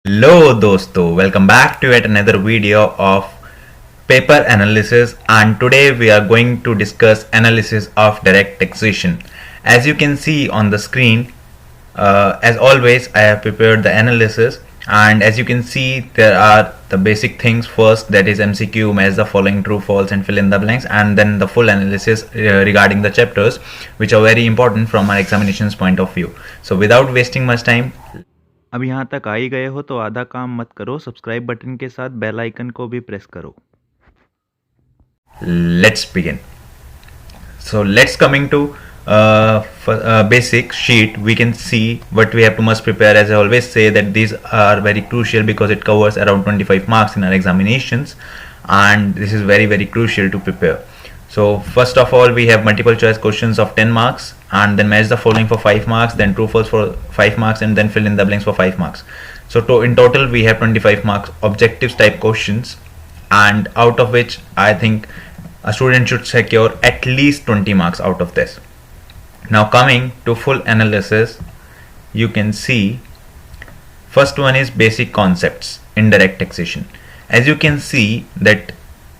Hello dosto, welcome back to yet another video of paper analysis, and today we are going to discuss analysis of direct taxation. As you can see on the screen, as always I have prepared the analysis, and as you can see there are the basic things. First, that is MCQ, match the following true false and fill in the blanks, and then the full analysis regarding the chapters, which are very important from our examinations point of view. So without wasting much time, अब यहाँ तक आ ही गए हो तो आधा काम मत करो, सब्सक्राइब बटन के साथ बेल आइकन को भी प्रेस करो. Let's begin. So let's coming to basic sheet. We can see what we have to must prepare. As I always say that these are very crucial because it covers around 25 marks in our examinations, and this is very crucial to prepare. So first of all, we have multiple choice questions of 10 marks, and then match the following for 5 marks, then true false for 5 marks, and then fill in the blanks for 5 marks. So in total we have 25 marks objectives type questions, and out of which I think a student should secure at least 20 marks out of this. Now coming to full analysis, you can see first one is basic concepts in direct taxation. As you can see that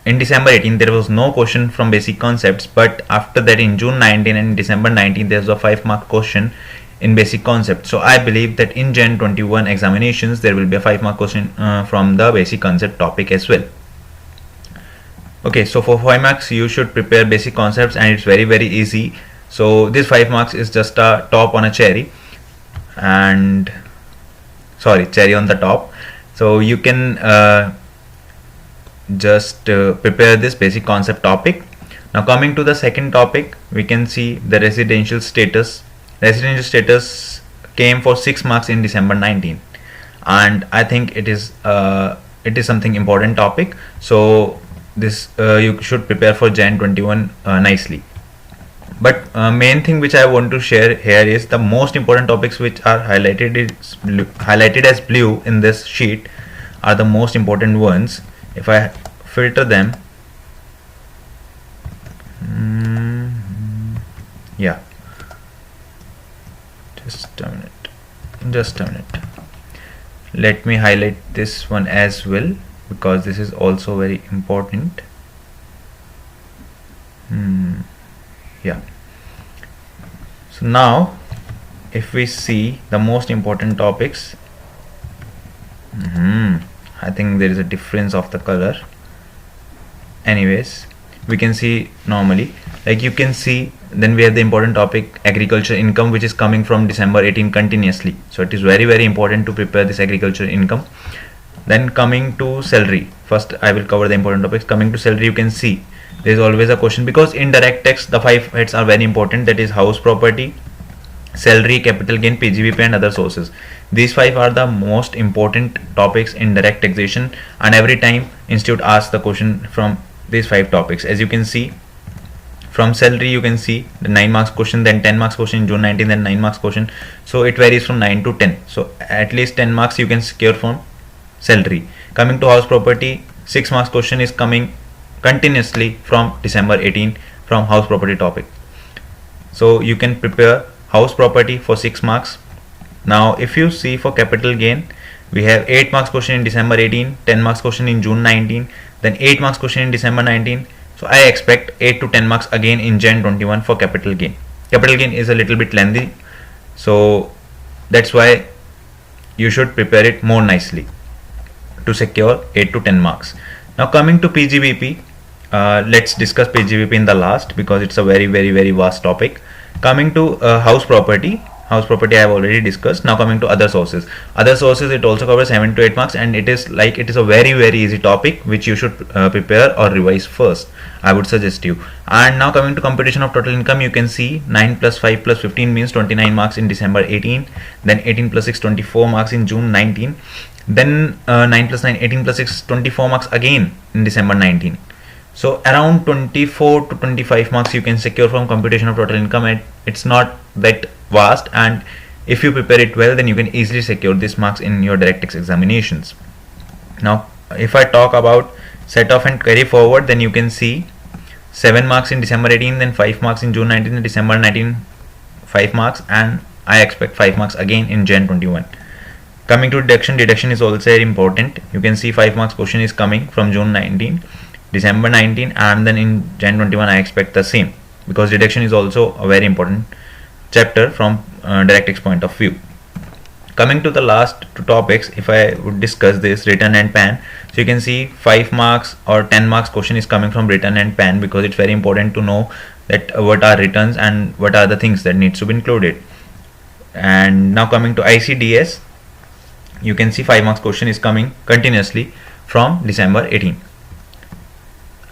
in December 18 there was no question from basic concepts, but after that in June 19 and December 19 there was a 5-mark question in basic concept. So I believe that in Jan 21 examinations there will be a 5-mark question from the basic concept topic as well. Okay, so for 5 marks you should prepare basic concepts, and it's very easy. So this 5 marks is just a top on a cherry, and cherry on the top. So you can just prepare this basic concept topic. Now coming to the second topic, we can see the residential status. Residential status came for 6 marks in December 19, and I think it is something important topic. So this you should prepare for Jan 21 nicely. But main thing which I want to share here is the most important topics which are highlighted as blue in this sheet are the most important ones. If I filter them, yeah, just a minute, let me highlight this one as well, because this is also very important. Yeah, so now if we see the most important topics, I think there is a difference of the color. Anyways, we can see normally, like you can see, then we have the important topic agriculture income, which is coming from December 18 continuously. So it is very important to prepare this agriculture income. Then coming to salary, first I will cover the important topics. Coming to salary, you can see there is always a question, because in direct tax the 5 heads are very important, that is house property, salary, capital gain, PGBP and other sources. These 5 are the most important topics in direct taxation, and every time institute asks the question from these 5 topics. As you can see, from salary you can see the 9 marks question, then 10 marks question in June 19, then 9 marks question. So it varies from 9 to 10. So at least 10 marks you can secure from salary. Coming to house property, 6 marks question is coming continuously from December 18 from house property topic. So you can prepare house property for 6 marks. Now if you see for capital gain, we have 8 marks question in December 18, 10 marks question in June 19, then 8 marks question in December 19. So I expect 8 to 10 marks again in Jan 21 for capital gain. Capital gain is a little bit lengthy, so that's why you should prepare it more nicely to secure 8 to 10 marks. Now coming to PGBP, let's discuss PGBP in the last, because it's a very vast topic. Coming to house property I have already discussed. Now coming to other sources, it also covers 7 to 8 marks, and it is a very easy topic which you should prepare or revise first, I would suggest you. And now coming to computation of total income, you can see 9 plus 5 plus 15 means 29 marks in December 18, then 18 plus 6 24 marks in June 19, then 9 plus 9 18 plus 6 24 marks again in December 19. So around 24 to 25 marks you can secure from computation of total income, and it's not that vast, and if you prepare it well then you can easily secure these marks in your direct tax examinations. Now if I talk about set off and carry forward, then you can see 7 marks in December 18, then 5 marks in June 19, and December 19 5 marks, and I expect 5 marks again in Jan 21. Coming to deduction, deduction is also very important. You can see 5 marks question is coming from June 19, December 19, and then in Jan 21 I expect the same, because deduction is also a very important chapter from DirectX point of view. Coming to the last two topics, if I would discuss this, written and PAN. So you can see 5 marks or 10 marks question is coming from written and PAN, because it's very important to know that what are returns and what are the things that needs to be included. And now coming to ICDS, you can see 5 marks question is coming continuously from December 18,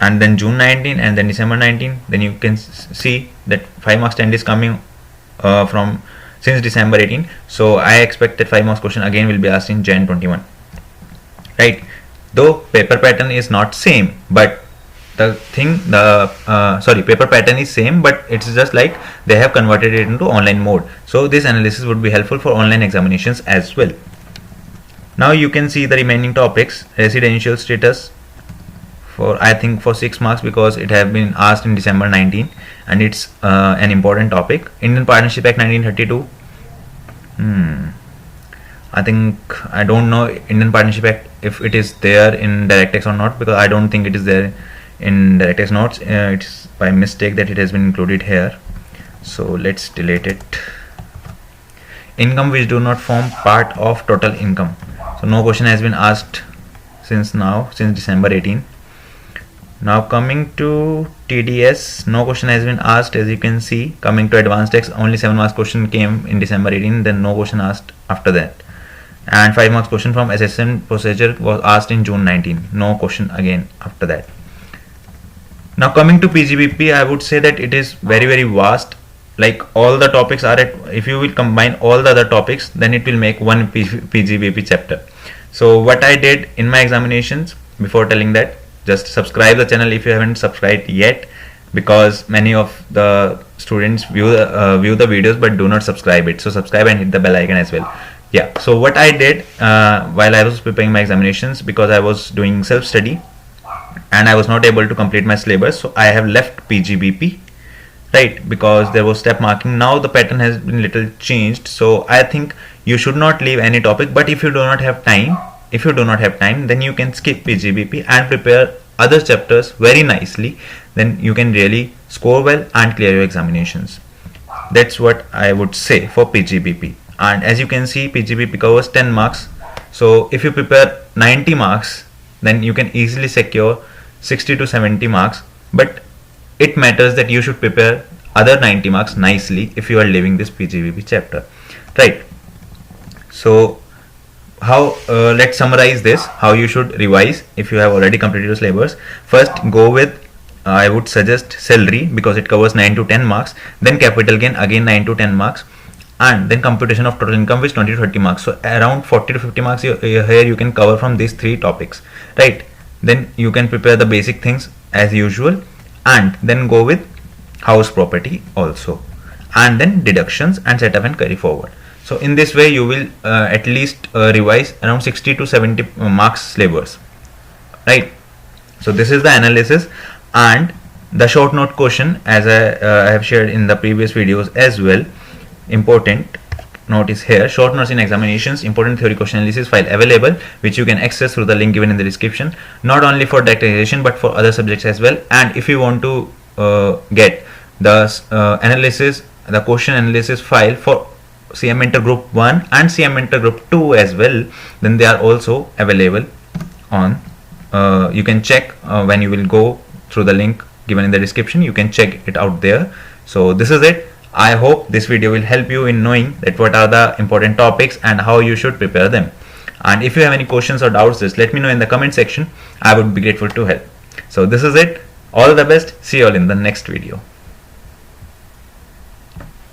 and then June 19, and then December 19. Then you can see that 5 marks 10 is coming from since December 18. So I expect that 5 marks question again will be asked in Jan 21, right? Though paper pattern is not same, but the thing, paper pattern is same, but it's just like they have converted it into online mode. So this analysis would be helpful for online examinations as well. Now you can see the remaining topics. Residential status, for I think for 6 marks, because it have been asked in December 19 and it's an important topic. Indian Partnership Act 1932. I think I don't know Indian Partnership Act if it is there in DirectX or not, because I don't think it is there in DirectX notes. It's by mistake that it has been included here, so let's delete it. Income which do not form part of total income. So no question has been asked since December 18. Now coming to TDS, no question has been asked, as you can see. Coming to advanced tax, only 7 marks question came in December 18, then no question asked after that. And 5 marks question from assessment procedure was asked in June 19, no question again after that. Now coming to PGBP, I would say that it is very vast. Like all the topics are if you will combine all the other topics, then it will make one PGBP chapter. So what I did in my examinations, before telling that, just subscribe the channel if you haven't subscribed yet, because many of the students view the videos but do not subscribe it. So subscribe and hit the bell icon as well. Yeah, so what I did while I was preparing my examinations, because I was doing self-study and I was not able to complete my syllabus, so I have left PGBP, right, because there was step marking. Now the pattern has been little changed, so I think you should not leave any topic. But if you do not have time, then you can skip PGBP and prepare other chapters very nicely. Then you can really score well and clear your examinations. That's what I would say for PGBP. And as you can see, PGBP covers 10 marks. So if you prepare 90 marks, then you can easily secure 60 to 70 marks. But it matters that you should prepare other 90 marks nicely if you are leaving this PGBP chapter, right? So let's summarize this, how you should revise if you have already completed your syllabus. First, go with I would suggest salary, because it covers 9 to 10 marks. Then capital gain, again 9 to 10 marks. And then computation of total income, which 20 to 30 marks. So around 40 to 50 marks here you can cover from these 3 topics, right? Then you can prepare the basic things as usual, and then go with house property also, and then deductions and setup and carry forward. So in this way you will at least revise around 60 to 70 marks syllabus, right? So this is the analysis. And the short note question, as I have shared in the previous videos as well. Important note is here: short notes in examinations, important theory question analysis file available, which you can access through the link given in the description, not only for DirectX but for other subjects as well. And if you want to get the analysis, the question analysis file for CM Mentor Group 1 and CM Mentor Group 2 as well, then they are also available on you can check when you will go through the link given in the description. You can check it out there. So this is it. I hope this video will help you in knowing that what are the important topics and how you should prepare them. And if you have any questions or doubts, just let me know in the comment section. I would be grateful to help. So this is it. All the best. See you all in the next video.